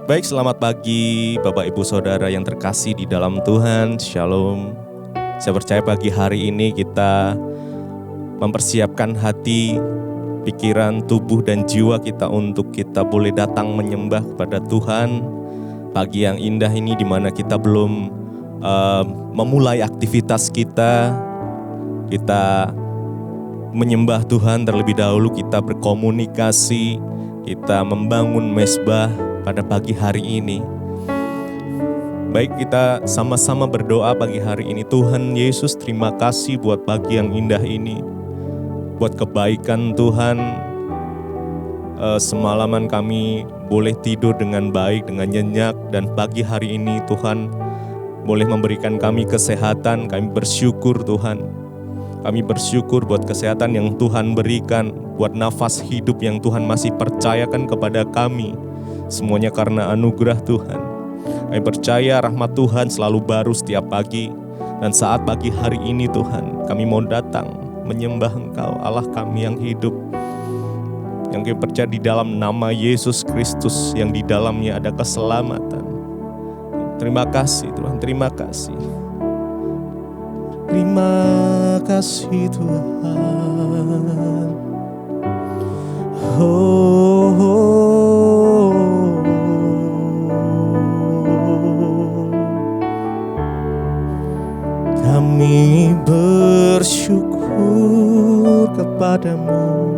Baik, selamat pagi Bapak Ibu Saudara yang terkasih di dalam Tuhan. Shalom. Saya percaya pagi hari ini kita mempersiapkan hati, pikiran, tubuh, dan jiwa kita untuk kita boleh datang menyembah kepada Tuhan. Pagi yang indah ini di mana kita belum memulai aktivitas kita menyembah Tuhan terlebih dahulu, kita berkomunikasi, kita membangun mezbah pada pagi hari ini. Baik, kita sama-sama berdoa pagi hari ini. Tuhan Yesus, terima kasih buat pagi yang indah ini, buat kebaikan Tuhan. Semalaman kami boleh tidur dengan baik, dengan nyenyak, dan pagi hari ini Tuhan boleh memberikan kami kesehatan. Kami bersyukur Tuhan. Kami bersyukur buat kesehatan yang Tuhan berikan, buat nafas hidup yang Tuhan masih percayakan kepada kami. Semuanya karena anugerah Tuhan. Kami percaya rahmat Tuhan selalu baru setiap pagi. Dan saat pagi hari ini Tuhan, kami mau datang menyembah Engkau, Allah kami yang hidup. Yang kami percaya di dalam nama Yesus Kristus, yang di dalamnya ada keselamatan. Terima kasih Tuhan, terima kasih. Terima kasih Tuhan. Kami bersyukur kepadamu.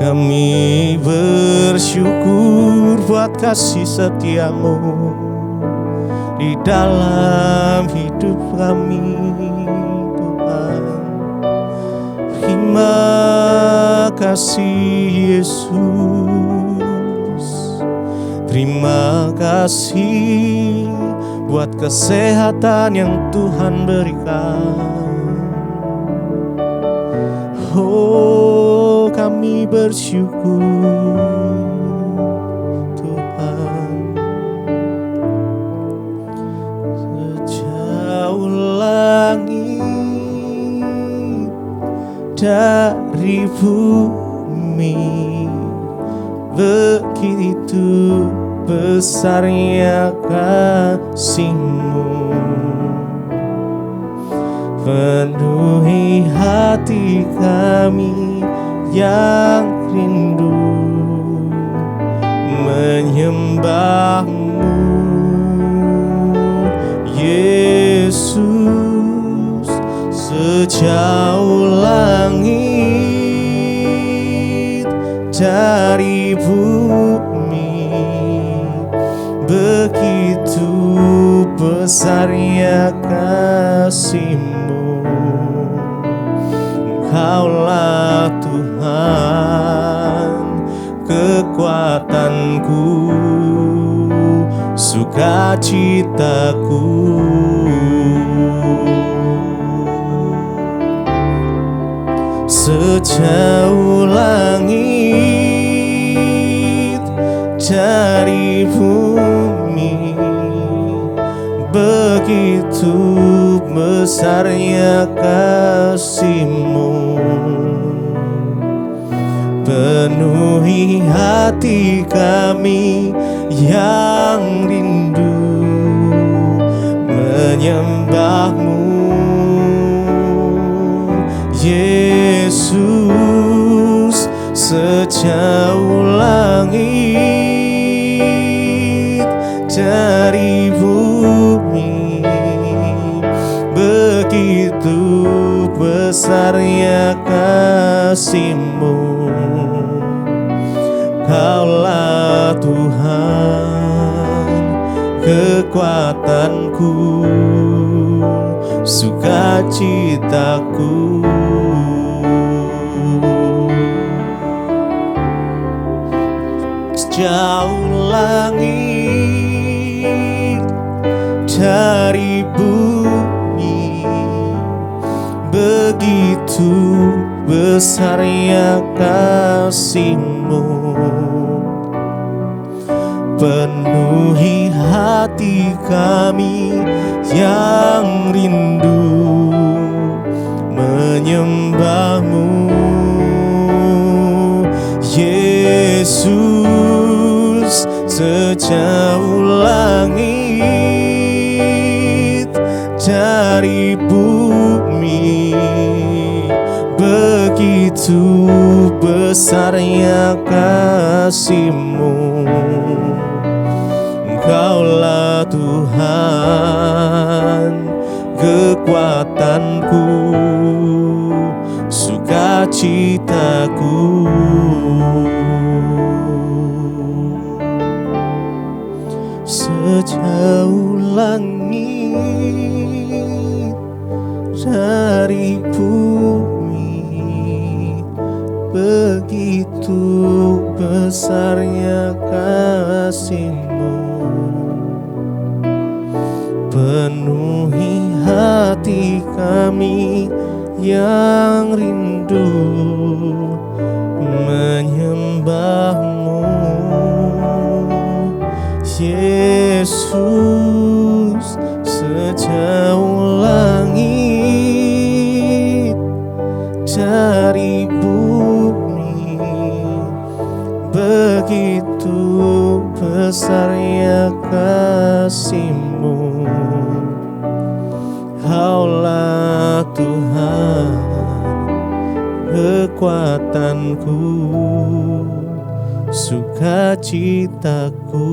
Kami bersyukur buat kasih setiamu di dalam hidup kami, Tuhan. Terima kasih Yesus. Terima kasih buat kesehatan yang Tuhan berikan. Oh, kami bersyukur Tuhan. Sejauh langit dari bumi, begitu besarnya kasih-Mu, penuhi hati kami yang rindu menyembah-Mu, Yesus. Sejauh langit dari bumi, begitu besarnya kasih-Mu. Engkaulah Tuhan, kekuatanku, sukacitaku. Sejauh langit dari bumi, begitu besarnya kasih-Mu, penuhi hati kami yang rindu menyembah-Mu, Yesus. Sejauh langit dari bumi, begitu besarnya kasih-Mu. Kaulah Tuhan, kekuatanku, sukacitaku. Sejauh langit dari bumi, begitu besarnya kasih-Mu, penuhi hati kami yang rindu menyembah-Mu, Yesus. sejauh langit dari bumi, begitu besarnya kasih-Mu. Engkaulah Tuhan, kekuatanku, sukacitaku. Sejauh langit dari bumi, begitu besarnya kasih-Mu. Penuhi hati kami yang rindu menyembah-Mu, Yesus. Sejauh langit dari bumi, begitu besarnya kasih-Mu. Engkaulah Tuhan, kekuatanku, sukacitaku.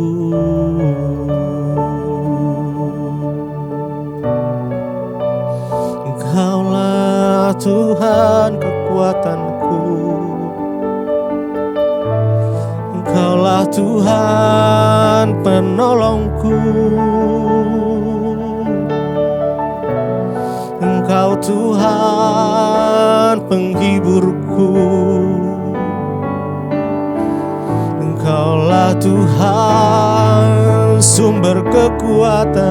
Engkaulah Tuhan, kekuatanku, Engkaulah Tuhan, penolongku. Engkau Tuhan, penghiburku. Engkaulah Tuhan, sumber kekuatan,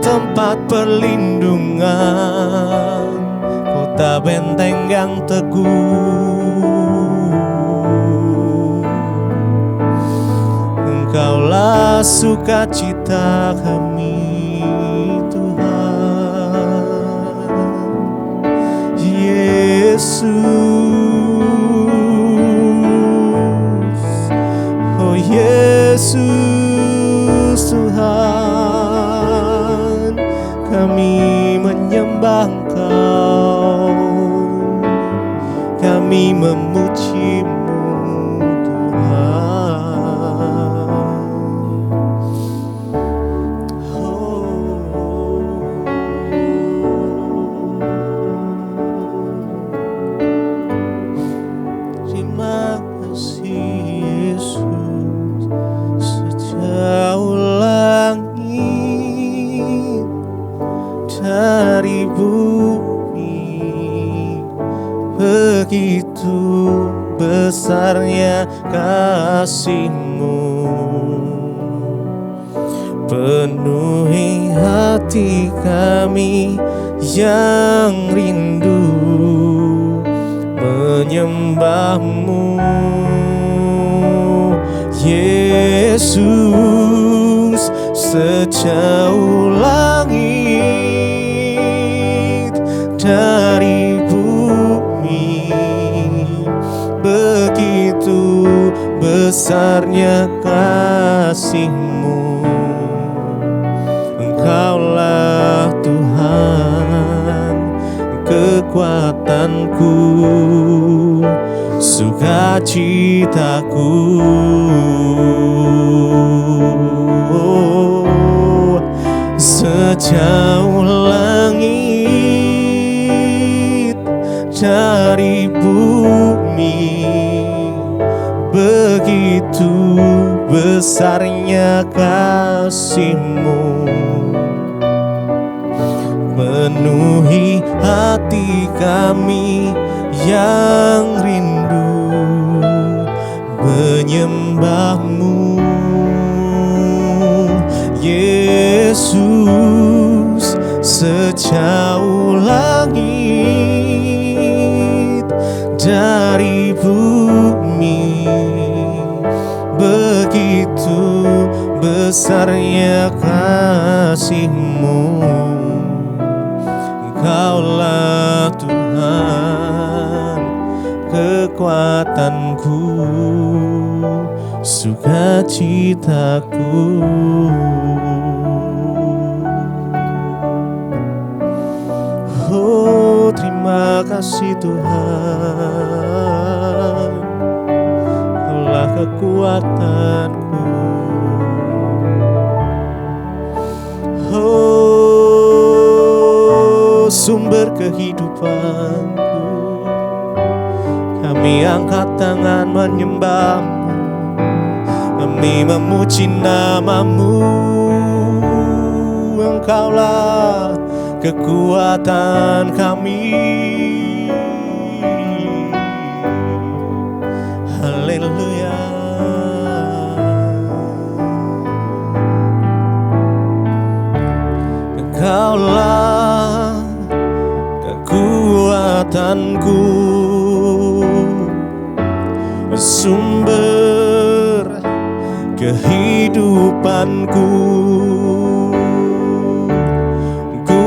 tempat perlindungan, kota benteng yang teguh. Engkaulah sukacita kami, Yesus. Oh Yesus Tuhan, kami menyembah Engkau, kami memuji-Mu dari bumi, begitu besarnya kasih-Mu. Penuhi hati kami yang rindu menyembah-Mu, Yesus. Sejauh langit dari bumi, begitu besarnya kasih-Mu. Engkaulah Tuhan, kekuatanku, sukacitaku. Sejauh langit dari bumi, begitu besarnya kasih-Mu. Penuhi hati kami yang rindu menyembah-Mu, Yesus. Sejauh langit dari bumi, begitu besarnya kasih-Mu. Engkaulah Tuhan, kekuatanku, sukacitaku. Oh, terima kasih Tuhan, Kaulah kekuatanku. Oh, sumber kehidupanku, kami angkat tangan menyembah-Mu, kami memuji nama-Mu. Engkaulah kekuatan kami. Haleluya. Engkaulah kekuatanku, sumber kehidupanku. Ku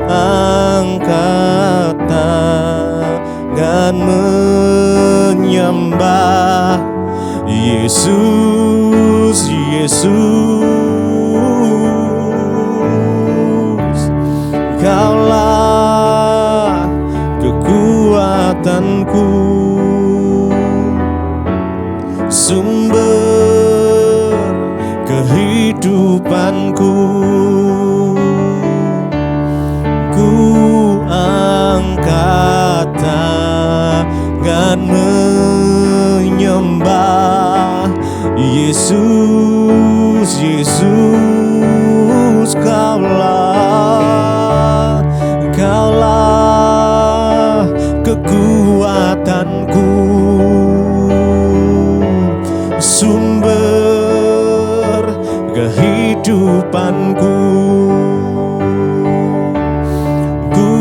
angkat tangan menyembah Yesus, Yesus. Kaulah kekuatanku, sumber kehidupanku. Ku angkat tangan menyembah Yesus, Yesus. Kaulah kekuatanku, sumber kehidupanku. Ku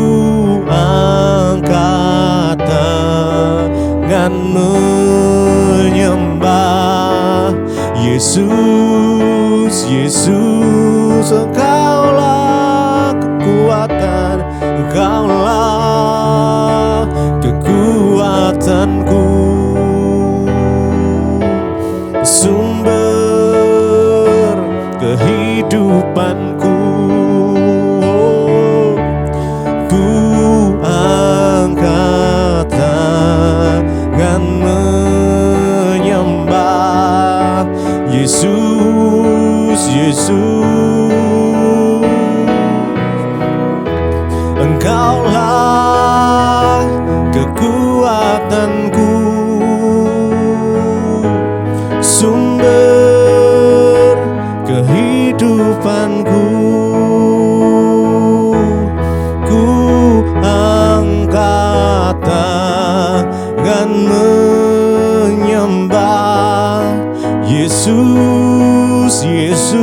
angkat tangan menyembah Yesus, Yesus. Engkaulah kekuatan, Engkaulah kekuatanku, sumber kehidupanku. Ku angkat tangan menyembah Yesus, Yesus. Engkaulah kekuatanku, sumber kehidupanku. Ku angkat tangan menyembah Yesus, Yesus.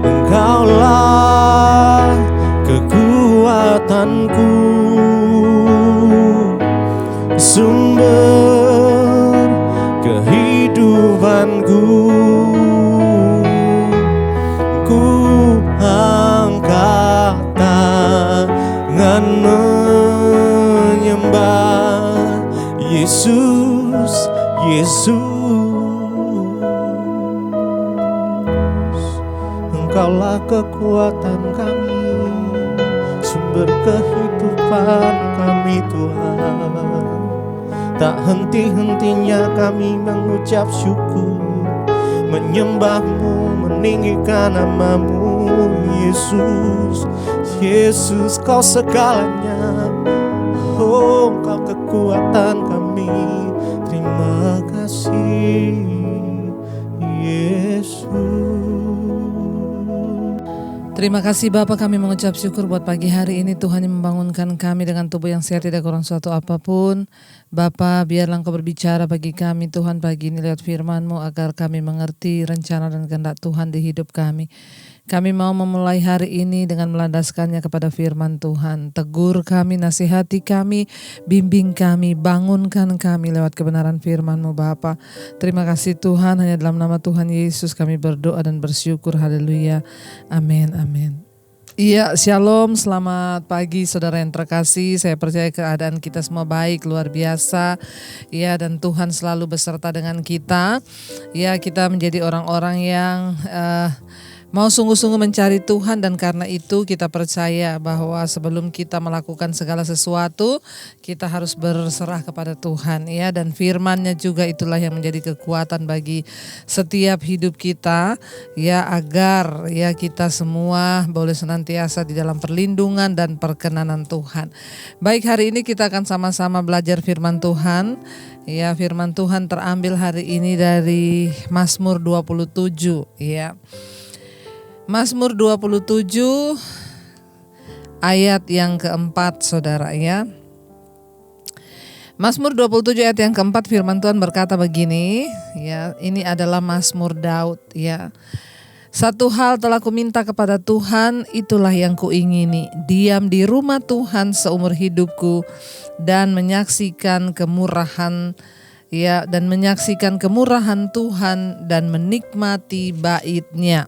Engkaulah kekuatanku, sumber kehidupanku. Ku angkat tangan menyembah Yesus, Yesus. Engkaulah kekuatan kami, sumber kehidupan kami Tuhan. Tak henti-hentinya kami mengucap syukur, menyembah-Mu, meninggikan nama-Mu Yesus, Yesus. Kau segalanya, oh Engkau kekuatan kami. Terima kasih Yesus. Terima kasih Bapa, kami mengucap syukur buat pagi hari ini. Tuhan yang membangunkan kami dengan tubuh yang sehat, tidak kurang suatu apapun. Bapa, biarlah Engkau berbicara bagi kami Tuhan pagi ini lewat firman-Mu, agar kami mengerti rencana dan kehendak Tuhan di hidup kami. Kami mau memulai hari ini dengan melandaskannya kepada firman Tuhan. Tegur kami, nasihati kami, bimbing kami, bangunkan kami lewat kebenaran firman-Mu Bapa. Terima kasih Tuhan, hanya dalam nama Tuhan Yesus kami berdoa dan bersyukur. Haleluya. Amin, amin. Iya, shalom, selamat pagi saudara yang terkasih. Saya percaya keadaan kita semua baik, luar biasa. Ya, dan Tuhan selalu beserta dengan kita. Ya, kita menjadi orang-orang yang mau sungguh-sungguh mencari Tuhan, dan karena itu kita percaya bahwa sebelum kita melakukan segala sesuatu, kita harus berserah kepada Tuhan, ya. Dan firman-Nya juga itulah yang menjadi kekuatan bagi setiap hidup kita, ya, agar ya kita semua boleh senantiasa di dalam perlindungan dan perkenanan Tuhan. Baik, hari ini kita akan sama-sama belajar firman Tuhan. Ya, firman Tuhan terambil hari ini dari Mazmur 27, ya. Mazmur 27 ayat yang keempat, saudara, ya. Mazmur 27 ayat yang keempat, firman Tuhan berkata begini, ya. Ini adalah Mazmur Daud, ya. Satu hal telah kuminta kepada Tuhan, itulah yang kuingini, diam di rumah Tuhan seumur hidupku dan menyaksikan kemurahan, ya, dan menyaksikan kemurahan Tuhan dan menikmati bait-Nya.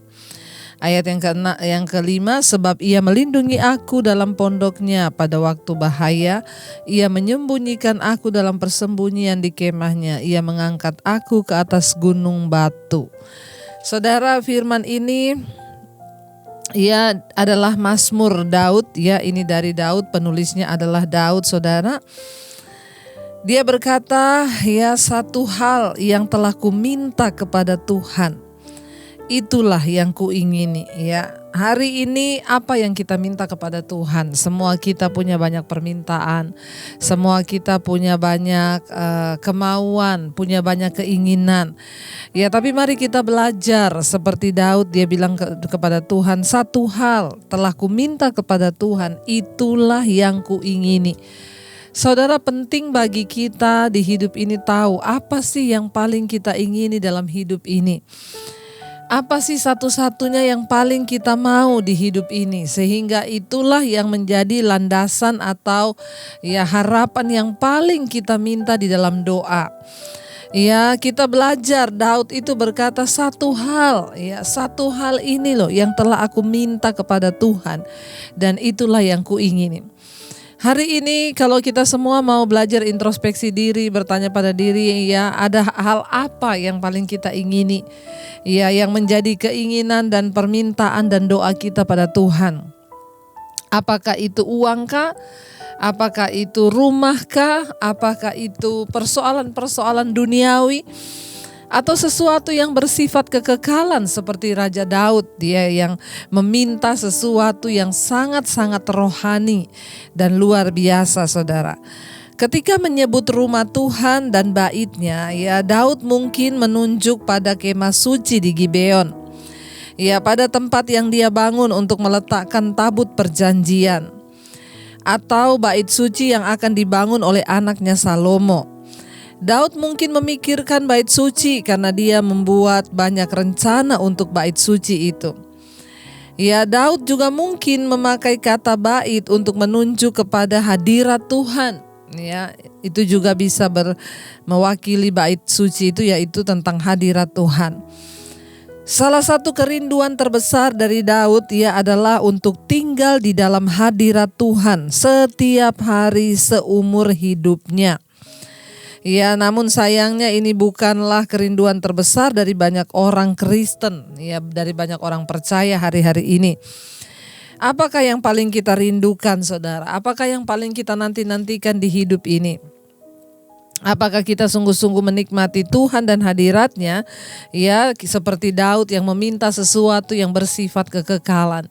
Ayat yang kelima, sebab Ia melindungi aku dalam pondok-Nya pada waktu bahaya. Ia menyembunyikan aku dalam persembunyian di kemah-Nya. Ia mengangkat aku ke atas gunung batu. Saudara, firman ini ya adalah Mazmur Daud, ya. Ini dari Daud, penulisnya adalah Daud, saudara. Dia berkata, ya, satu hal yang telah kuminta kepada Tuhan, itulah yang kuingini, ya. Hari ini apa yang kita minta kepada Tuhan? Semua kita punya banyak permintaan, semua kita punya banyak kemauan, punya banyak keinginan. Ya, tapi mari kita belajar seperti Daud. Dia bilang kepada Tuhan, satu hal telah kuminta kepada Tuhan, itulah yang kuingini. Saudara, penting bagi kita di hidup ini tahu apa sih yang paling kita ingini dalam hidup ini. Apa sih satu-satunya yang paling kita mau di hidup ini, sehingga itulah yang menjadi landasan atau ya harapan yang paling kita minta di dalam doa. Ya, kita belajar Daud itu berkata satu hal, ya, satu hal ini loh yang telah aku minta kepada Tuhan dan itulah yang kuingini. Hari ini kalau kita semua mau belajar introspeksi diri, bertanya pada diri, ya, ada hal apa yang paling kita ingini, ya, yang menjadi keinginan dan permintaan dan doa kita pada Tuhan. Apakah itu uangkah? Apakah itu rumahkah? Apakah itu persoalan-persoalan duniawi? Atau sesuatu yang bersifat kekekalan seperti Raja Daud, dia yang meminta sesuatu yang sangat-sangat rohani dan luar biasa, saudara. Ketika menyebut rumah Tuhan dan bait-Nya, ya, Daud mungkin menunjuk pada kemah suci di Gibeon. Ya, pada tempat yang dia bangun untuk meletakkan tabut perjanjian. Atau bait suci yang akan dibangun oleh anaknya Salomo. Daud mungkin memikirkan bait suci karena dia membuat banyak rencana untuk bait suci itu. Ya, Daud juga mungkin memakai kata bait untuk menunjuk kepada hadirat Tuhan. Ya, itu juga bisa mewakili bait suci itu, yaitu tentang hadirat Tuhan. Salah satu kerinduan terbesar dari Daud, ya, adalah untuk tinggal di dalam hadirat Tuhan setiap hari seumur hidupnya. Ya, namun sayangnya ini bukanlah kerinduan terbesar dari banyak orang Kristen, ya, dari banyak orang percaya hari-hari ini. Apakah yang paling kita rindukan, saudara? Apakah yang paling kita nanti-nantikan di hidup ini? Apakah kita sungguh-sungguh menikmati Tuhan dan hadirat-Nya, ya, seperti Daud yang meminta sesuatu yang bersifat kekekalan.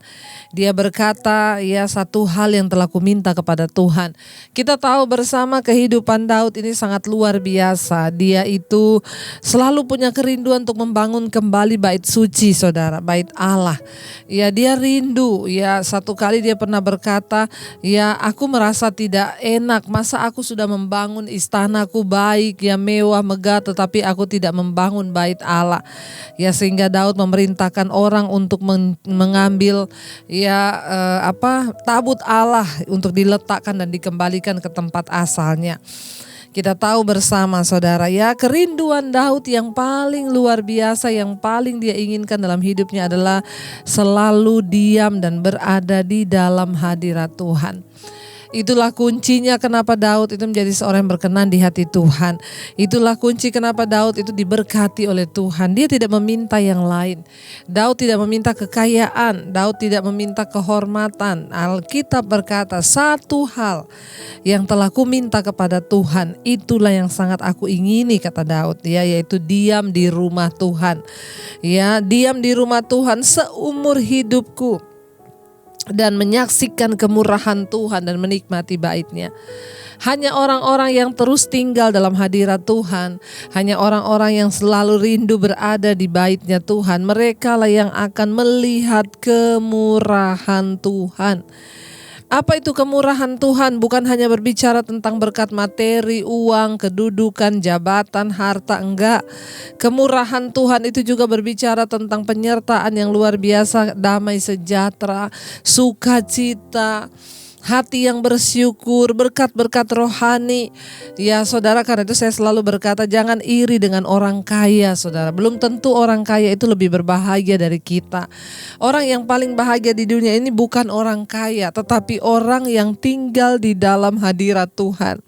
Dia berkata, ya, satu hal yang telah kuminta kepada Tuhan. Kita tahu bersama kehidupan Daud ini sangat luar biasa. Dia itu selalu punya kerinduan untuk membangun kembali bait suci, saudara, bait Allah. Ya, dia rindu. Ya, satu kali dia pernah berkata, ya, aku merasa tidak enak, masa aku sudah membangun istanaku baik, ya, mewah, megah, tetapi aku tidak membangun bait Allah. Ya, sehingga Daud memerintahkan orang untuk mengambil, ya, tabut Allah untuk diletakkan dan dikembalikan ke tempat asalnya. Kita tahu bersama saudara ya, kerinduan Daud yang paling luar biasa, yang paling dia inginkan dalam hidupnya adalah selalu diam dan berada di dalam hadirat Tuhan. Itulah kuncinya kenapa Daud itu menjadi seorang yang berkenan di hati Tuhan. Itulah kunci kenapa Daud itu diberkati oleh Tuhan. Dia tidak meminta yang lain. Daud tidak meminta kekayaan. Daud tidak meminta kehormatan. Alkitab berkata, satu hal yang telah ku minta kepada Tuhan, itulah yang sangat aku ingini, kata Daud, ya, yaitu diam di rumah Tuhan. Ya, diam di rumah Tuhan seumur hidupku, dan menyaksikan kemurahan Tuhan dan menikmati bait-Nya. Hanya orang-orang yang terus tinggal dalam hadirat Tuhan, hanya orang-orang yang selalu rindu berada di bait-Nya Tuhan, mereka lah yang akan melihat kemurahan Tuhan. Apa itu kemurahan Tuhan? Bukan hanya berbicara tentang berkat materi, uang, kedudukan, jabatan, harta, enggak. Kemurahan Tuhan itu juga berbicara tentang penyertaan yang luar biasa, damai sejahtera, sukacita, hati yang bersyukur, berkat-berkat rohani. Ya saudara, karena itu saya selalu berkata, jangan iri dengan orang kaya saudara. Belum tentu orang kaya itu lebih berbahagia dari kita. Orang yang paling bahagia di dunia ini bukan orang kaya, tetapi orang yang tinggal di dalam hadirat Tuhan.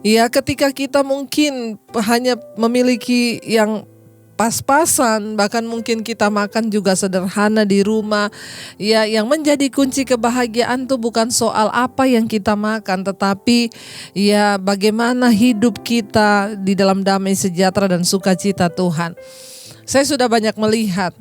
Ya, ketika kita mungkin hanya memiliki yang pas-pasan, bahkan mungkin kita makan juga sederhana di rumah. Ya, yang menjadi kunci kebahagiaan itu bukan soal apa yang kita makan, tetapi ya bagaimana hidup kita di dalam damai sejahtera dan sukacita Tuhan. Saya sudah banyak melihat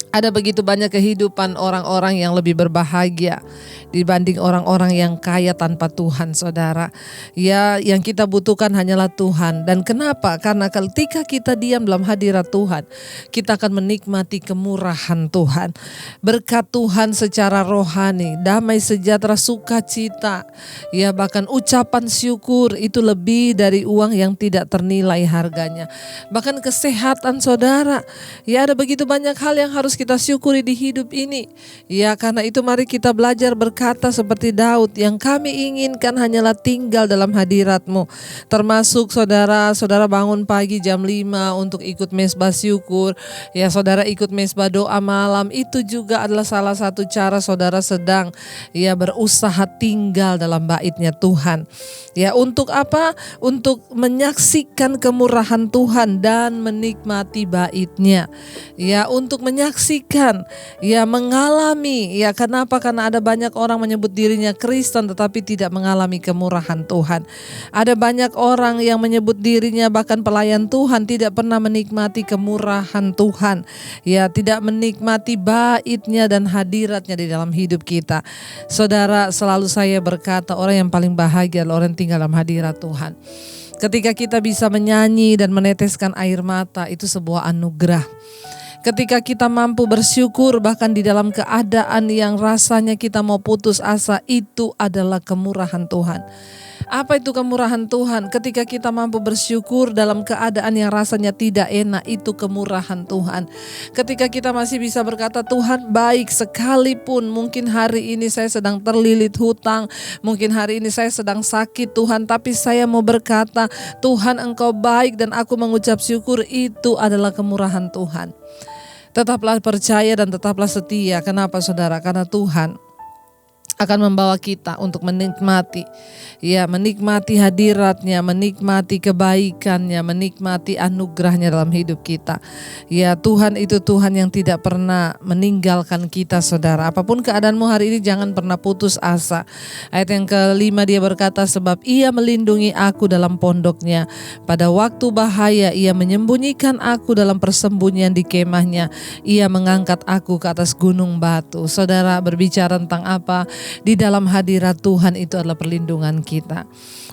ada begitu banyak kehidupan orang-orang yang lebih berbahagia dibanding orang-orang yang kaya tanpa Tuhan, saudara. Ya, yang kita butuhkan hanyalah Tuhan. Dan kenapa? Karena ketika kita diam dalam hadirat Tuhan, kita akan menikmati kemurahan Tuhan, berkat Tuhan secara rohani, damai sejahtera, sukacita. Ya, bahkan ucapan syukur itu lebih dari uang yang tidak ternilai harganya. Bahkan kesehatan, saudara. Ya, ada begitu banyak hal yang harus kita syukuri di hidup ini. Ya, karena itu mari kita belajar berkata seperti Daud, yang kami inginkan hanyalah tinggal dalam hadirat-Mu. Termasuk saudara bangun pagi jam 5 untuk ikut mesbah syukur. Ya, saudara ikut mesbah doa malam, itu juga adalah salah satu cara saudara sedang ya berusaha tinggal dalam bait-Nya Tuhan. Ya, untuk apa? Untuk menyaksikan kemurahan Tuhan dan menikmati bait-Nya. Ya, untuk menyaksikan, ya mengalami, ya kenapa? Karena ada banyak orang menyebut dirinya Kristen tetapi tidak mengalami kemurahan Tuhan. Ada banyak orang yang menyebut dirinya bahkan pelayan Tuhan, tidak pernah menikmati kemurahan Tuhan. Ya, tidak menikmati bait-Nya dan hadirat-Nya di dalam hidup kita. Saudara, selalu saya berkata, orang yang paling bahagia adalah orang yang tinggal dalam hadirat Tuhan. Ketika kita bisa menyanyi dan meneteskan air mata, itu sebuah anugerah. Ketika kita mampu bersyukur bahkan di dalam keadaan yang rasanya kita mau putus asa, itu adalah kemurahan Tuhan. Apa itu kemurahan Tuhan? Ketika kita mampu bersyukur dalam keadaan yang rasanya tidak enak, itu kemurahan Tuhan. Ketika kita masih bisa berkata, Tuhan baik, sekalipun mungkin hari ini saya sedang terlilit hutang, mungkin hari ini saya sedang sakit Tuhan, tapi saya mau berkata, Tuhan Engkau baik dan aku mengucap syukur, itu adalah kemurahan Tuhan. Tetaplah percaya dan tetaplah setia. Kenapa saudara? Karena Tuhan akan membawa kita untuk menikmati, ya menikmati hadirat-Nya, menikmati kebaikan-Nya, menikmati anugerah-Nya dalam hidup kita. Ya, Tuhan itu Tuhan yang tidak pernah meninggalkan kita, saudara. Apapun keadaanmu hari ini, jangan pernah putus asa. Ayat yang kelima dia berkata, sebab Ia melindungi aku dalam pondok-Nya, pada waktu bahaya Ia menyembunyikan aku dalam persembunyian di kemah-Nya, Ia mengangkat aku ke atas gunung batu. Saudara, berbicara tentang apa? Di dalam hadirat Tuhan itu adalah perlindungan kita.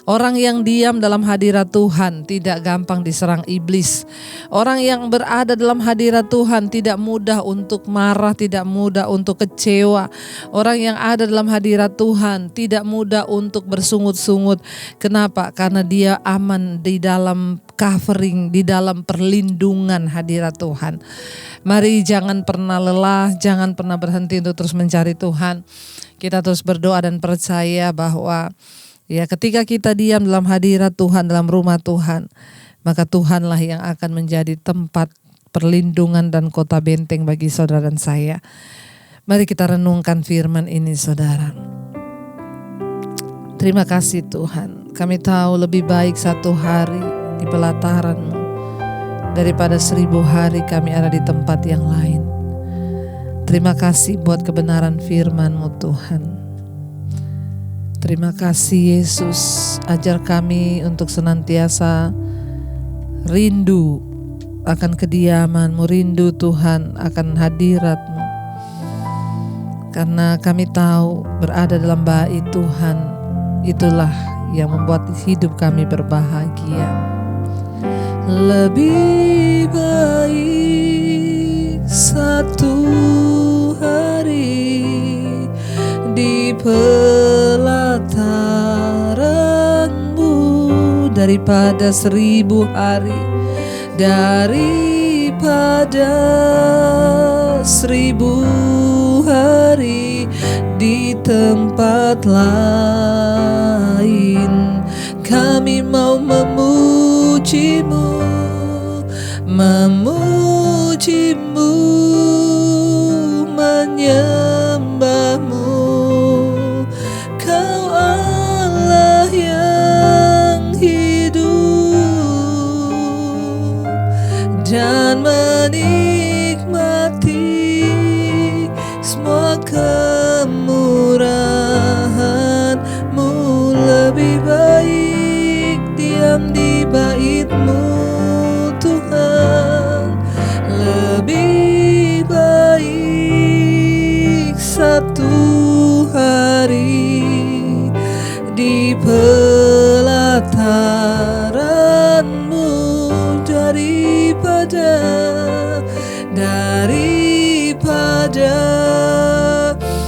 Orang yang diam dalam hadirat Tuhan tidak gampang diserang iblis. Orang yang berada dalam hadirat Tuhan tidak mudah untuk marah, tidak mudah untuk kecewa. Orang yang ada dalam hadirat Tuhan tidak mudah untuk bersungut-sungut. Kenapa? Karena dia aman di dalam covering, di dalam perlindungan hadirat Tuhan. Mari jangan pernah lelah, jangan pernah berhenti untuk terus mencari Tuhan. Kita terus berdoa dan percaya bahwa Ya, ketika kita diam dalam hadirat Tuhan, dalam rumah Tuhan, maka Tuhanlah yang akan menjadi tempat perlindungan dan kota benteng bagi saudara dan saya. Mari kita renungkan firman ini, saudara. Terima kasih Tuhan, kami tahu lebih baik satu hari di pelataran-Mu daripada 1000 hari kami ada di tempat yang lain. Terima kasih buat kebenaran firman-Mu Tuhan. Terima kasih Yesus, ajar kami untuk senantiasa rindu akan kediaman-Mu, rindu Tuhan akan hadirat-Mu. Karena kami tahu berada dalam bait Tuhan, itulah yang membuat hidup kami berbahagia. Lebih baik satu hari di pelataran-Mu daripada 1000 hari, daripada 1000 hari di tempat lain. Kami mau memuji-Mu, memuji-Mu, menyembah-Mu. Kau Allah yang hidup dan menikmati semua kemurahan-Mu. Lebih baik diam di bait-Mu Tuhan, lebih baik satu hari di pelataran-Mu daripada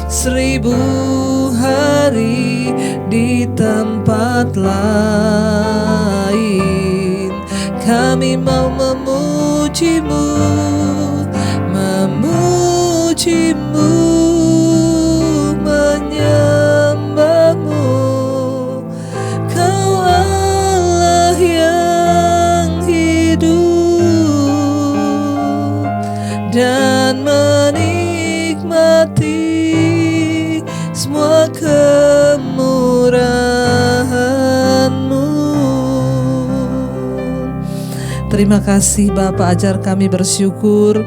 1000 hari di tempat lain. Kami mau memuji-Mu, memuji-Mu, menyembah-Mu. Kau Allah yang hidup dan menikmati semua kemurahan-Mu. Terima kasih Bapa, ajar kami bersyukur,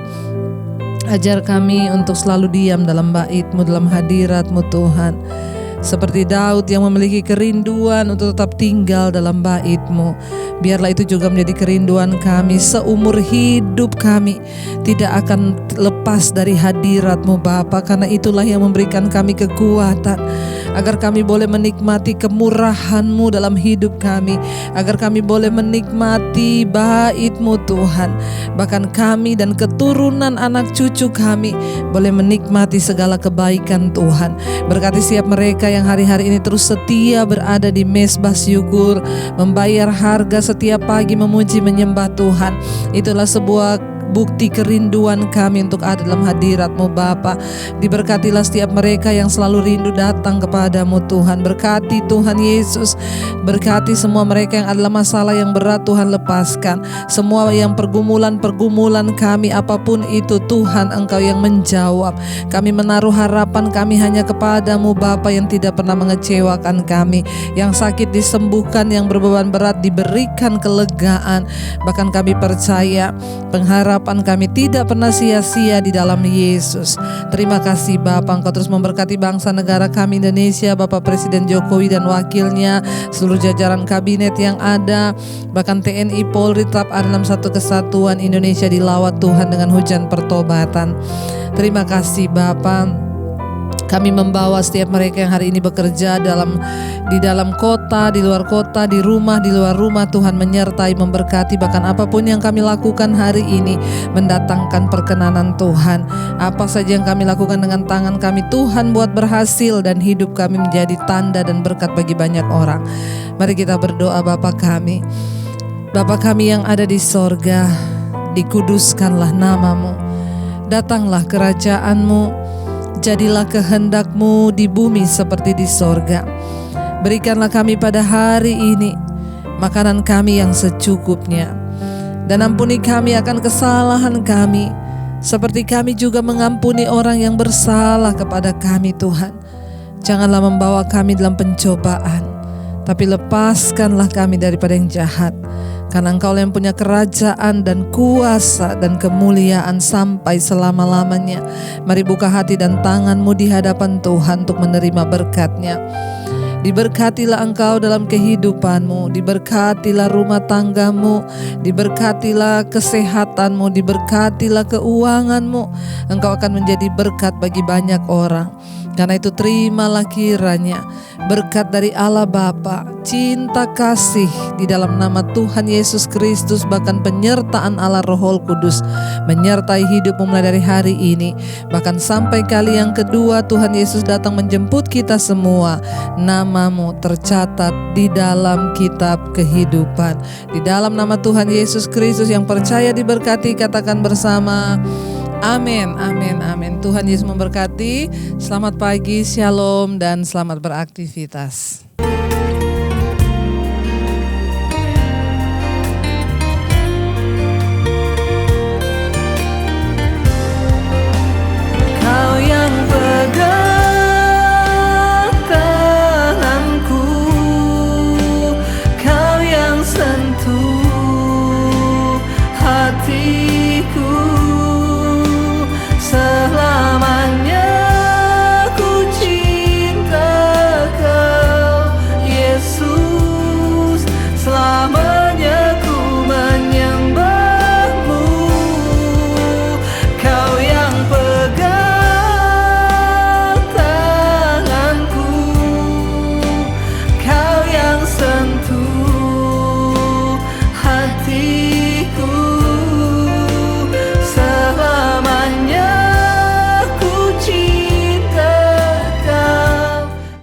ajar kami untuk selalu diam dalam bait-Mu, dalam hadirat-Mu Tuhan. Seperti Daud yang memiliki kerinduan untuk tetap tinggal dalam bait-Mu, biarlah itu juga menjadi kerinduan kami seumur hidup kami. Tidak akan lepas dari hadirat-Mu Bapa, karena itulah yang memberikan kami kekuatan agar kami boleh menikmati kemurahan-Mu dalam hidup kami, agar kami boleh menikmati bait-Mu Tuhan. Bahkan kami dan keturunan anak cucu kami boleh menikmati segala kebaikan Tuhan. Berkati setiap mereka yang hari-hari ini terus setia berada di mezbah syukur, membayar harga setiap pagi memuji menyembah Tuhan. Itulah sebuah bukti kerinduan kami untuk ada dalam hadirat-Mu Bapa. Diberkatilah setiap mereka yang selalu rindu datang kepada-Mu Tuhan. Berkati Tuhan Yesus, berkati semua mereka yang adalah masalah yang berat, Tuhan lepaskan. Semua yang pergumulan-pergumulan kami apapun itu Tuhan, Engkau yang menjawab. Kami menaruh harapan kami hanya kepada-Mu Bapa yang tidak pernah mengecewakan kami. Yang sakit disembuhkan, yang berbeban berat diberikan kelegaan. Bahkan kami percaya pengharapan kami tidak pernah sia-sia di dalam Yesus. Terima kasih Bapa, Engkau terus memberkati bangsa negara kami Indonesia, Bapak Presiden Jokowi dan wakilnya, seluruh jajaran kabinet yang ada, bahkan TNI Polri tetap ada dalam satu kesatuan. Indonesia dilawat Tuhan dengan hujan pertobatan. Terima kasih Bapa. Kami membawa setiap mereka yang hari ini bekerja di dalam kota, di luar kota, di rumah, di luar rumah. Tuhan menyertai, memberkati, bahkan apapun yang kami lakukan hari ini mendatangkan perkenanan Tuhan. Apa saja yang kami lakukan dengan tangan kami, Tuhan buat berhasil, dan hidup kami menjadi tanda dan berkat bagi banyak orang. Mari kita berdoa. Bapa kami yang ada di sorga, dikuduskanlah nama-Mu, datanglah kerajaan-Mu, jadilah kehendak-Mu di bumi seperti di sorga. Berikanlah kami pada hari ini makanan kami yang secukupnya. Dan ampuni kami akan kesalahan kami, seperti kami juga mengampuni orang yang bersalah kepada kami Tuhan. Janganlah membawa kami dalam pencobaan, tapi lepaskanlah kami daripada yang jahat. Karena Engkau yang punya kerajaan dan kuasa dan kemuliaan sampai selama-lamanya. Mari buka hati dan tanganmu di hadapan Tuhan untuk menerima berkat-Nya. Diberkatilah engkau dalam kehidupanmu, diberkatilah rumah tanggamu, diberkatilah kesehatanmu, diberkatilah keuanganmu. Engkau akan menjadi berkat bagi banyak orang. Karena itu terimalah kiranya berkat dari Allah Bapa, cinta kasih di dalam nama Tuhan Yesus Kristus, bahkan penyertaan Allah Roh Kudus menyertai hidupmu mulai dari hari ini, bahkan sampai kali yang kedua Tuhan Yesus datang menjemput kita semua. Namamu tercatat di dalam kitab kehidupan. Di dalam nama Tuhan Yesus Kristus yang percaya diberkati, katakan bersama, amin, amin, amin. Tuhan Yesus memberkati. Selamat pagi, shalom, dan selamat beraktivitas.